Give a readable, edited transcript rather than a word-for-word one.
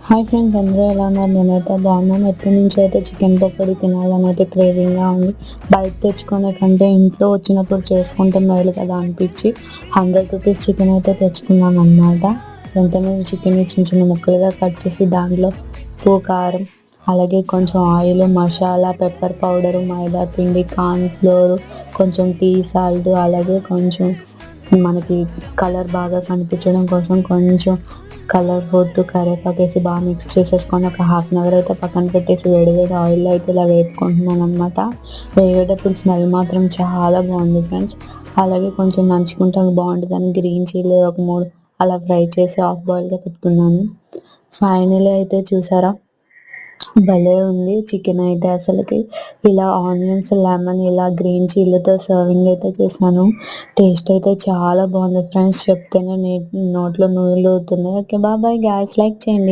Hi friends, అందరూ ఎలా ఉన్నారు? నేనైతే బాగున్నాను. ఎప్పటి నుంచో అయితే చికెన్ పకోడీ తినాలని అయితే క్రేవింగ్గా ఉంది. బయట తెచ్చుకునే కంటే ఇంట్లో వచ్చినప్పుడు చేసుకుంటే మేలు కదా అనిపించి 100 రూపీస్ చికెన్ అయితే తెచ్చుకున్నాను అనమాట. వెంటనే చికెన్ చిన్న చిన్న ముక్కలుగా కట్ చేసి దాంట్లో ఉప్పు, కారం, అలాగే కొంచెం ఆయిల్, మసాలా, పెప్పర్ పౌడరు, మైదా పిండి, కార్న్ ఫ్లోర్, కొంచెం టీ సాల్ట్, అలాగే కొంచెం మనకి కలర్ బాగా కనిపించడం కోసం కొంచెం కలర్ ఫుడ్, కరివేపాకు వేసి బాగా మిక్స్ చేసేసుకొని ఒక హాఫ్ అన్ అవర్ అయితే పక్కన పెట్టేసి వేడి వేడి ఆయిల్లో అయితే ఇలా వేపుకుంటున్నాను అనమాట. వేగేటప్పుడు స్మెల్ మాత్రం చాలా బాగుంది ఫ్రెండ్స్. అలాగే కొంచెం నంచుకుంటే బాగుంటుందని గ్రీన్ చిల్లీ ఒక 3 అలా ఫ్రై చేసి హాఫ్ బాయిల్గా పెట్టుకున్నాను. ఫైనలీ అయితే చూసారా, భలే ఉంది చికెన్ అయితే అసలుకి. ఇలా ఆనియన్స్, లెమన్, ఇలా గ్రీన్ చిల్లీతో సర్వింగ్ అయితే చేశాను. టేస్ట్ అయితే చాలా బాగుంది ఫ్రెండ్స్. చెప్తేనే నోట్లో నీళ్ళు ఊరుతున్నాయి. Okay, bye bye guys, like చేయండి.